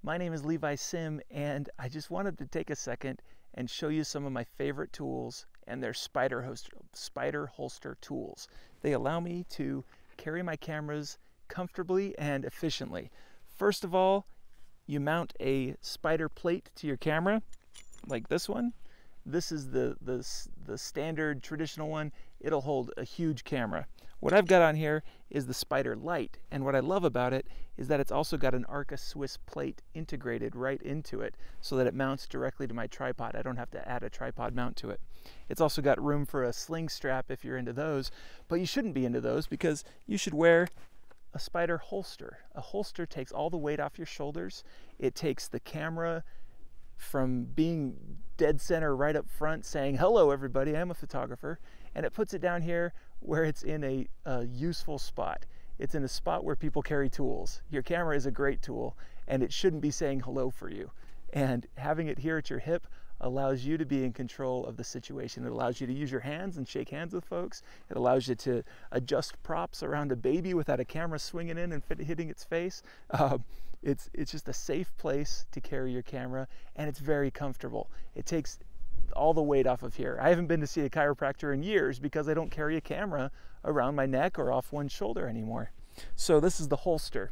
My name is Levi Sim, and I just wanted to take a second and show you some of my favorite tools, and they're Spider Holster tools. They allow me to carry my cameras comfortably and efficiently. First of all, you mount a Spider plate to your camera, like this one. This is the standard traditional one. It'll hold a huge camera. What I've got on here is the Spider Lite, and what I love about it is that it's also got an Arca-Swiss plate integrated right into it so that it mounts directly to my tripod. I don't have to add a tripod mount to it. It's also got room for a sling strap if you're into those, but you shouldn't be into those because you should wear a Spider holster. A holster takes all the weight off your shoulders. It takes the camera from being dead center right up front saying, "Hello everybody, I'm a photographer," and it puts it down here where it's in a useful spot. It's in a spot where people carry tools. Your camera is a great tool, and it shouldn't be saying hello for you. And having it here at your hip allows you to be in control of the situation. It allows you to use your hands and shake hands with folks. It allows you to adjust props around a baby without a camera swinging in and hitting its face. It's just a safe place to carry your camera, and it's very comfortable. It takes all the weight off of here. I haven't been to see a chiropractor in years because I don't carry a camera around my neck or off one shoulder anymore. So this is the holster,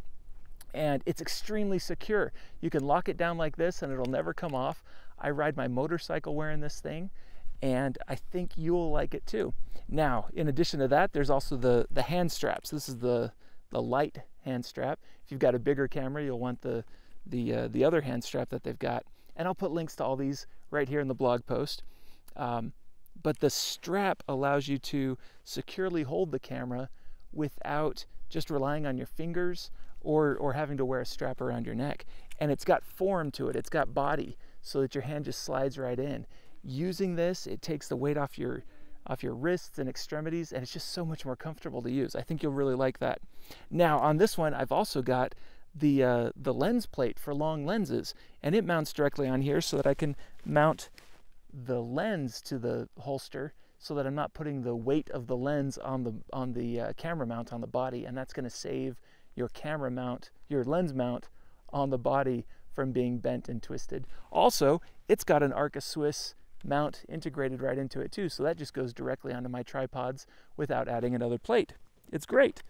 and it's extremely secure. You can lock it down like this and it'll never come off. I ride my motorcycle wearing this thing, and I think you'll like it too. Now, in addition to that, there's also the hand straps. This is the light hand strap. If you've got a bigger camera, you'll want the other hand strap that they've got. And I'll put links to all these right here in the blog post. But the strap allows you to securely hold the camera without just relying on your fingers or having to wear a strap around your neck. And it's got form to it. It's got body so that your hand just slides right in. Using this, it takes the weight off your wrists and extremities, and it's just so much more comfortable to use. I think you'll really like that. Now on this one, I've also got the lens plate for long lenses, and it mounts directly on here so that I can mount the lens to the holster so that I'm not putting the weight of the lens on the camera mount on the body, and that's going to save your camera mount, your lens mount on the body from being bent and twisted. Also, it's got an Arca-Swiss mount integrated right into it too, so that just goes directly onto my tripods without adding another plate. It's great.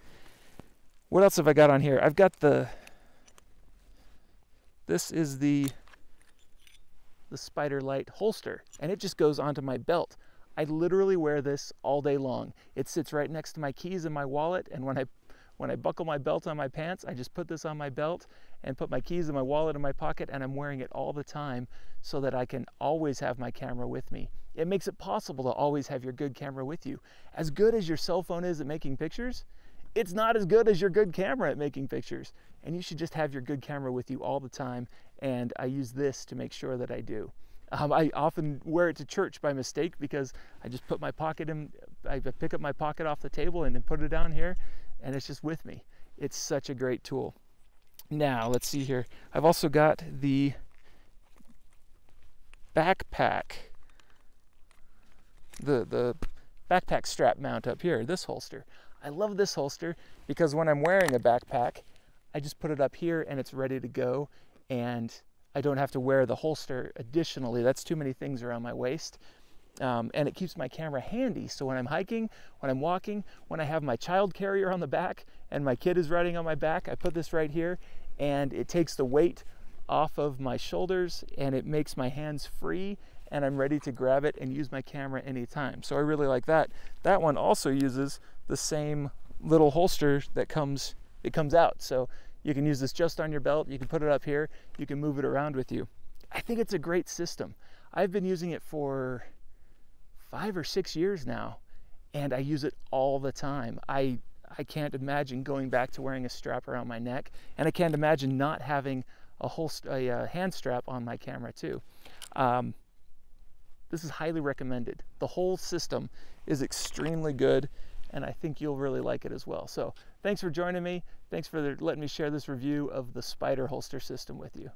What else have I got on here? I've got this is the Spider Lite holster, and it just goes onto my belt. I literally wear this all day long. It sits right next to my keys and my wallet, and when I buckle my belt on my pants, I just put this on my belt and put my keys and my wallet in my pocket, and I'm wearing it all the time so that I can always have my camera with me. It makes it possible to always have your good camera with you. As good as your cell phone is at making pictures, it's not as good as your good camera at making pictures. And you should just have your good camera with you all the time, and I use this to make sure that I do. I often wear it to church by mistake because I just put my pocket in, I pick up my pocket off the table and then put it down here, and it's just with me. It's such a great tool. Now, let's see here. I've also got the backpack, the backpack strap mount up here, this holster. I love this holster because when I'm wearing a backpack, I just put it up here and it's ready to go, and I don't have to wear the holster additionally. That's too many things around my waist. And it keeps my camera handy. So when I'm hiking, when I'm walking, when I have my child carrier on the back and my kid is riding on my back, I put this right here, and it takes the weight off of my shoulders and it makes my hands free, and I'm ready to grab it and use my camera anytime. So I really like that. That one also uses the same little holster that comes out. So you can use this just on your belt, you can put it up here, you can move it around with you. I think it's a great system. I've been using it for 5 or 6 years now, and I use it all the time. I can't imagine going back to wearing a strap around my neck, and I can't imagine not having a hand strap on my camera too. This is highly recommended. The whole system is extremely good, and I think you'll really like it as well. So thanks for joining me. Thanks for letting me share this review of the Spider holster system with you.